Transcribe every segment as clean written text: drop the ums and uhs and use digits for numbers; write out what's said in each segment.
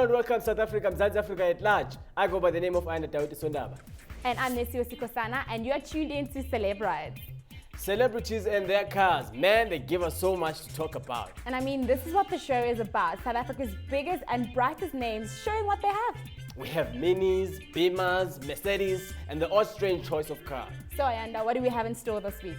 Hello and welcome South Africa, Mzansi Africa at large. I go by the name of Aina Dawiti Sondaba. And I'm Nesio Sikosana, and you're tuned in to Celeb Rides. Celebrities and their cars, man, they give us so much to talk about. And I mean, this is what the show is about. South Africa's biggest and brightest names showing what they have. We have Minis, Beamers, Mercedes, and the odd strange choice of car. So Ayanda, what do we have in store this week?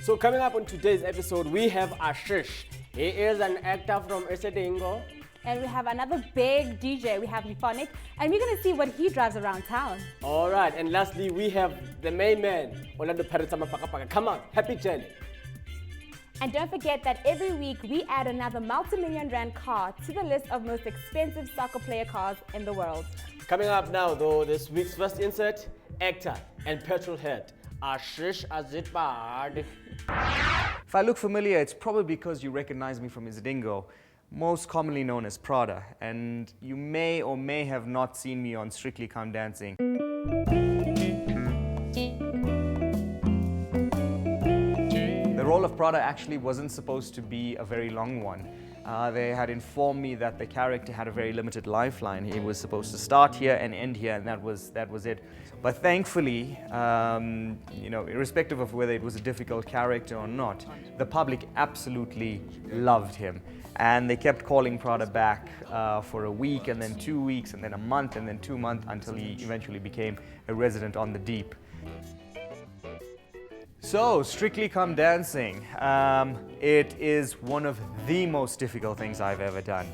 So coming up on today's episode, we have Ashish. He is an actor from Esedingo. And we have another big DJ. We have Euphonic, and we're going to see what he drives around town. All right, and lastly, we have the main man, Orlando Paratama Pakapaka. Come on, happy journey. And don't forget that every week we add another multi-million rand car to the list of most expensive soccer player cars in the world. Coming up now, though, this week's first insert, actor and petrol head, Ashish Azitbard. If I look familiar, it's probably because you recognize me from Isidingo, most commonly known as Prada, and you may or may have not seen me on Strictly Come Dancing. The role of Prada actually wasn't supposed to be a very long one. They had informed me that the character had a very limited lifeline. He was supposed to start here and end here, and that was it. But thankfully, irrespective of whether it was a difficult character or not, the public absolutely loved him. And they kept calling Prada back for a week, and then 2 weeks, and then a month, and then 2 months, until he eventually became a resident on the Deep. So, Strictly Come Dancing. It is one of the most difficult things I've ever done.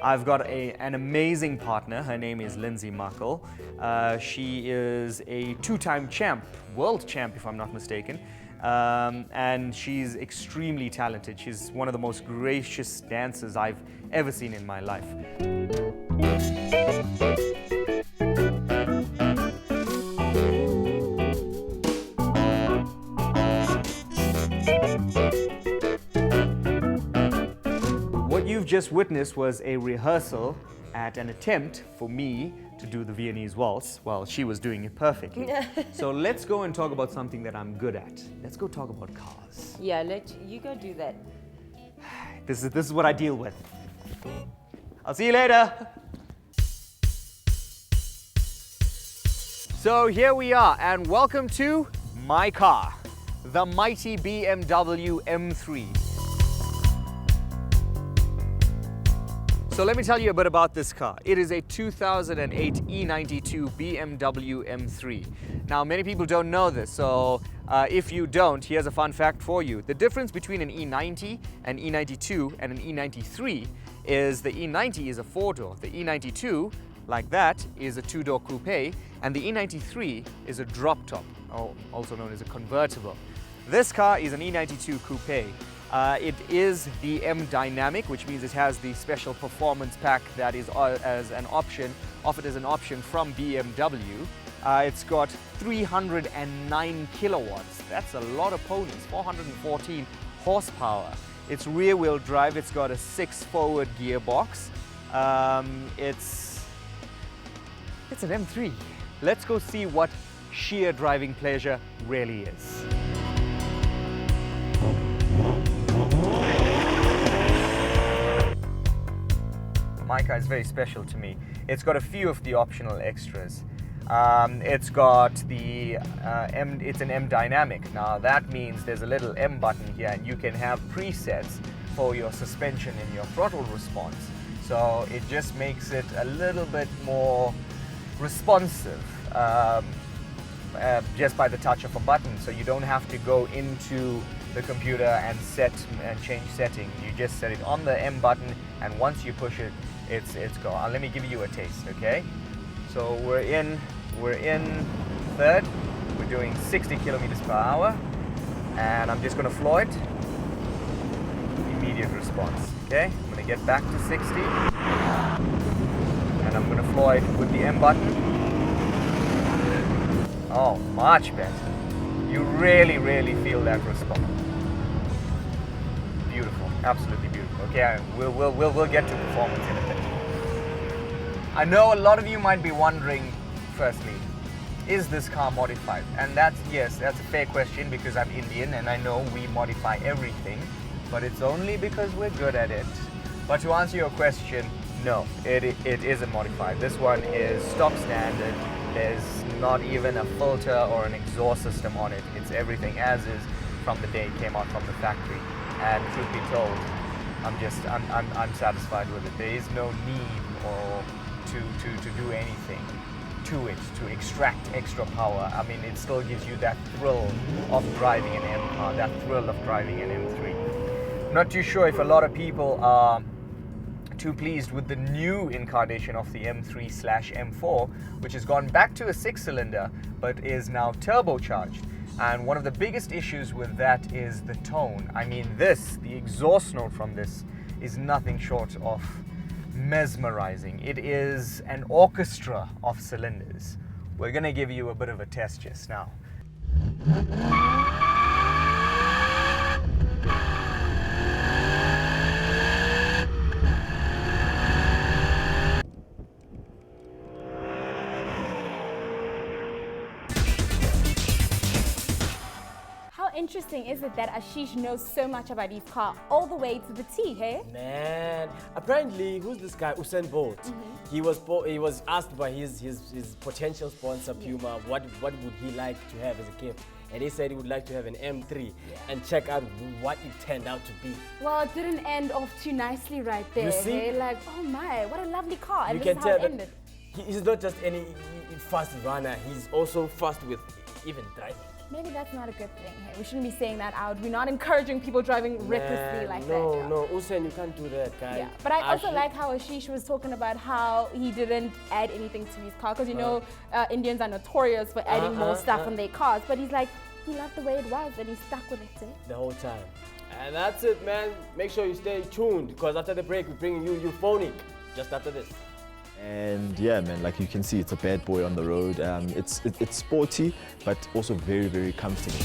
I've got an amazing partner. Her name is Lindsay Muckle. She is a two-time champ, world champ if I'm not mistaken. And she's extremely talented. She's one of the most gracious dancers I've ever seen in my life. What you've just witnessed was a rehearsal at an attempt for me to do the Viennese waltz. Well, she was doing it perfectly. So let's go and talk about something that I'm good at. Let's go talk about cars. Yeah, you go do that. This is what I deal with. I'll see you later. So here we are, and welcome to my car, the mighty BMW M3. So let me tell you a bit about this car. It is a 2008 E92 BMW M3. Now, many people don't know this, so if you don't, here's a fun fact for you. The difference between an E90, an E92, and an E93 is the E90 is a four-door. The E92, like that, is a two-door coupe, and the E93 is a drop-top, also known as a convertible. This car is an E92 coupe. It is the M Dynamic, which means it has the special performance pack that is offered as an option from BMW. It's got 309 kilowatts. That's a lot of ponies, 414 horsepower. It's rear-wheel drive. It's got a 6-forward gearbox. It's an M3. Let's go see what sheer driving pleasure really is. My car is very special to me. It's got a few of the optional extras. It's got it's an M Dynamic. Now that means there's a little M button here, and you can have presets for your suspension and your throttle response. So it just makes it a little bit more responsive just by the touch of a button. So you don't have to go into the computer and change settings. You just set it on the M button, and once you push it, it's go. Let me give you a taste, okay? So we're in third. We're doing 60 kilometers per hour, and I'm just going to floor it. Immediate response, okay? I'm going to get back to 60, and I'm going to floor it with the M button. Oh, much better. You really, really feel that response. Beautiful, absolutely beautiful. Okay, we'll get to performance in a bit. I know a lot of you might be wondering, firstly, is this car modified? And that's a fair question, because I'm Indian and I know we modify everything, but it's only because we're good at it. But to answer your question, No, it isn't modified. This one is stock standard. There's not even a filter or an exhaust system on it. It's everything as is from the day it came out from the factory. And truth be told, I'm satisfied with it. There is no need or to do anything to it to extract extra power. I mean, it still gives you that thrill of driving an M car, that thrill of driving an M3. Not too sure if a lot of people are too pleased with the new incarnation of the M3/M4, which has gone back to a 6-cylinder but is now turbocharged. And one of the biggest issues with that is the tone. I mean, the exhaust note from this is nothing short of mesmerizing. It is an orchestra of cylinders. We're gonna give you a bit of a test just now. Interesting, is it, that Ashish knows so much about his car all the way to the T, hey? Man, apparently, who's this guy, Usain Bolt? He was asked by his potential sponsor, Puma, what would he like to have as a gift? And he said he would like to have an M3 and check out what it turned out to be. Well, it didn't end off too nicely right there. You see? Hey? Like, oh my, what a lovely car. And You this can is how tell it ended. he's not just any fast runner, he's also fast with even driving. Maybe that's not a good thing. Hey, we shouldn't be saying that out. We're not encouraging people driving recklessly like that. No, Usain, you can't do that, guy. Yeah, but I also like how Ashish was talking about how he didn't add anything to his car, because you know Indians are notorious for adding more stuff on their cars. But he's like, he loved the way it was and he stuck with it. Eh? The whole time. And that's it, man. Make sure you stay tuned, because after the break, we're bringing you Euphonic just after this. And yeah, man, like you can see, it's a bad boy on the road. It's sporty, but also very, very comfortable.